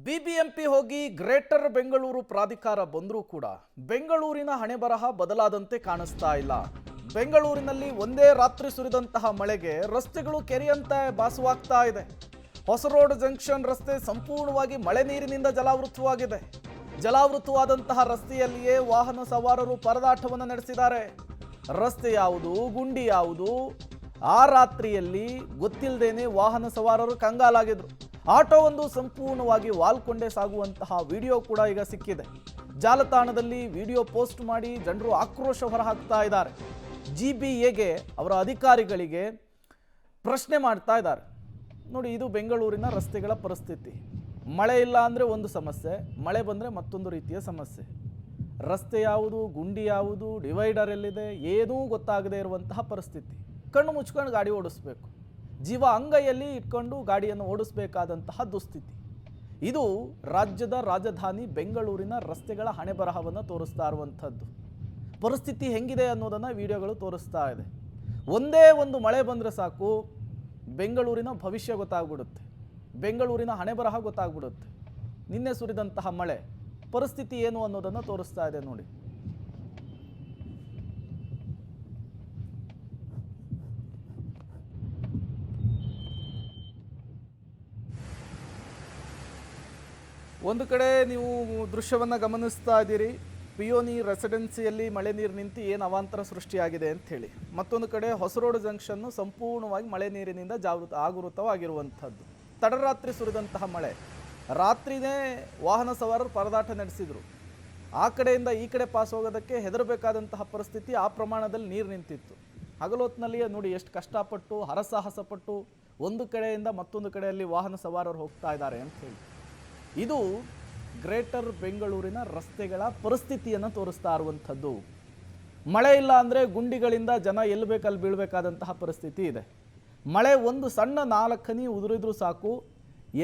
BBMP ಹೋಗಿ greater Bengaluru ಪ್ರಾಧಿಕಾರ ಬಂದರೂ ಕೂಡ ಬೆಂಗಳೂರಿನ ಹಣೆಬರಹ ಬದಲಾದಂತೆ ಕಾಣಿಸ್ತಾ ಇಲ್ಲ. ಬೆಂಗಳೂರಿನಲ್ಲಿ ಒಂದೇ ರಾತ್ರಿ ಸುರಿದಂತಹ ಮಳೆಗೆ ರಸ್ತೆಗಳು ಕೆರೆಯಂತೆ ಭಾಸವಾಗ್ತಾ ಇದೆ. ಹೊಸ ರೋಡ್ ಜಂಕ್ಷನ್ ರಸ್ತೆ ಸಂಪೂರ್ಣವಾಗಿ ಮಳೆ ನೀರಿನಿಂದ ಜಲಾವೃತವಾಗಿದೆ. ಜಲಾವೃತವಾದಂತಹ ರಸ್ತೆಯಲ್ಲಿಯೇ ವಾಹನ ಸವಾರರು ಪರದಾಟವನ್ನು ನಡೆಸಿದ್ದಾರೆ. ರಸ್ತೆ ಯಾವುದು, ಗುಂಡಿ ಯಾವುದು, ಆ ರಾತ್ರಿಯಲ್ಲಿ ಗೊತ್ತಿಲ್ಲದೇನೆ ವಾಹನ ಸವಾರರು ಕಂಗಾಲಾಗಿದ್ರು. ಆಟೋವೊಂದು ಸಂಪೂರ್ಣವಾಗಿ ವಾಲ್ಕೊಂಡೇ ಸಾಗುವಂತಹ ವಿಡಿಯೋ ಕೂಡ ಈಗ ಸಿಕ್ಕಿದೆ. ಜಾಲತಾಣದಲ್ಲಿ ವಿಡಿಯೋ ಪೋಸ್ಟ್ ಮಾಡಿ ಜನರು ಆಕ್ರೋಶ ಹೊರಹಾಕ್ತಾ ಇದ್ದಾರೆ. ಜಿಬಿಎಗೆ ಅವರ ಅಧಿಕಾರಿಗಳಿಗೆ ಪ್ರಶ್ನೆ ಮಾಡ್ತಾ ಇದ್ದಾರೆ. ನೋಡಿ, ಇದು ಬೆಂಗಳೂರಿನ ರಸ್ತೆಗಳ ಪರಿಸ್ಥಿತಿ. ಮಳೆ ಇಲ್ಲ ಅಂದರೆ ಒಂದು ಸಮಸ್ಯೆ, ಮಳೆ ಬಂದರೆ ಮತ್ತೊಂದು ರೀತಿಯ ಸಮಸ್ಯೆ. ರಸ್ತೆ ಯಾವುದು, ಗುಂಡಿ ಯಾವುದು, ಡಿವೈಡರ್ ಎಲ್ಲಿದೆ ಏನೂ ಗೊತ್ತಾಗದೇ ಇರುವಂತಹ ಪರಿಸ್ಥಿತಿ. ಕಣ್ಣು ಮುಚ್ಕೊಂಡು ಗಾಡಿ ಓಡಿಸ್ಬೇಕು, ಜೀವ ಅಂಗೈಯಲ್ಲಿ ಇಟ್ಕೊಂಡು ಗಾಡಿಯನ್ನು ಓಡಿಸಬೇಕಾದಂತಹ ದುಸ್ಥಿತಿ. ಇದು ರಾಜ್ಯದ ರಾಜಧಾನಿ ಬೆಂಗಳೂರಿನ ರಸ್ತೆಗಳ ಹಣೆಬರಹವನ್ನು ತೋರಿಸ್ತಾ ಇರುವಂಥದ್ದು. ಪರಿಸ್ಥಿತಿ ಹೆಂಗಿದೆ ಅನ್ನೋದನ್ನು ವಿಡಿಯೋಗಳು ತೋರಿಸ್ತಾ ಇದೆ. ಒಂದೇ ಒಂದು ಮಳೆ ಬಂದರೆ ಸಾಕು, ಬೆಂಗಳೂರಿನ ಭವಿಷ್ಯ ಗೊತ್ತಾಗ್ಬಿಡುತ್ತೆ, ಬೆಂಗಳೂರಿನ ಹಣೆಬರಹ ಗೊತ್ತಾಗ್ಬಿಡುತ್ತೆ. ನಿನ್ನೆ ಸುರಿದಂತಹ ಮಳೆ ಪರಿಸ್ಥಿತಿ ಏನು ಅನ್ನೋದನ್ನು ತೋರಿಸ್ತಾ ಇದೆ ನೋಡಿ. ಒಂದು ಕಡೆ ನೀವು ದೃಶ್ಯವನ್ನು ಗಮನಿಸ್ತಾ ಇದ್ದೀರಿ, ಪಿಯೋನಿ ರೆಸಿಡೆನ್ಸಿಯಲ್ಲಿ ಮಳೆ ನೀರು ನಿಂತು ಏನು ಅವಾಂತರ ಸೃಷ್ಟಿಯಾಗಿದೆ ಅಂತ ಹೇಳಿ. ಮತ್ತೊಂದು ಕಡೆ ಹೊಸ ರೋಡ್ ಜಂಕ್ಷನ್ನು ಸಂಪೂರ್ಣವಾಗಿ ಮಳೆ ನೀರಿನಿಂದ ಆಗುರುತವಾಗಿರುವಂಥದ್ದು. ತಡರಾತ್ರಿ ಸುರಿದಂತಹ ಮಳೆ, ರಾತ್ರಿನೇ ವಾಹನ ಸವಾರರು ಪರದಾಟ ನಡೆಸಿದರು. ಆ ಕಡೆಯಿಂದ ಈ ಕಡೆ ಪಾಸ್ ಹೋಗೋದಕ್ಕೆ ಹೆದರಬೇಕಾದಂತಹ ಪರಿಸ್ಥಿತಿ, ಆ ಪ್ರಮಾಣದಲ್ಲಿ ನೀರು ನಿಂತಿತ್ತು. ಹಗಲೊತ್ತಿನಲ್ಲಿಯೇ ನೋಡಿ ಎಷ್ಟು ಕಷ್ಟಪಟ್ಟು ಹರಸಾಹಸಪಟ್ಟು ಒಂದು ಕಡೆಯಿಂದ ಮತ್ತೊಂದು ಕಡೆಯಲ್ಲಿ ವಾಹನ ಸವಾರರು ಹೋಗ್ತಾ ಇದ್ದಾರೆ ಅಂತ ಹೇಳಿ. ಇದು ಗ್ರೇಟರ್ ಬೆಂಗಳೂರಿನ ರಸ್ತೆಗಳ ಪರಿಸ್ಥಿತಿಯನ್ನು ತೋರಿಸ್ತಾ ಇರುವಂಥದ್ದು. ಮಳೆ ಇಲ್ಲ ಅಂದರೆ ಗುಂಡಿಗಳಿಂದ ಜನ ಎಲ್ಲಿ ಬೇಕಲ್ಲಿ ಬೀಳಬೇಕಾದಂತಹ ಪರಿಸ್ಥಿತಿ ಇದೆ. ಮಳೆ ಒಂದು ಸಣ್ಣ 4 ಹನಿ ಉದುರಿದ್ರೂ ಸಾಕು,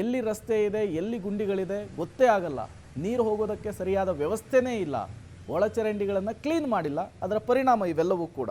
ಎಲ್ಲಿ ರಸ್ತೆ ಇದೆ, ಎಲ್ಲಿ ಗುಂಡಿಗಳಿದೆ ಗೊತ್ತೇ ಆಗಲ್ಲ. ನೀರು ಹೋಗೋದಕ್ಕೆ ಸರಿಯಾದ ವ್ಯವಸ್ಥೆನೇ ಇಲ್ಲ, ಒಳಚರಂಡಿಗಳನ್ನು ಕ್ಲೀನ್ ಮಾಡಿಲ್ಲ. ಅದರ ಪರಿಣಾಮ ಇವೆಲ್ಲವೂ ಕೂಡ.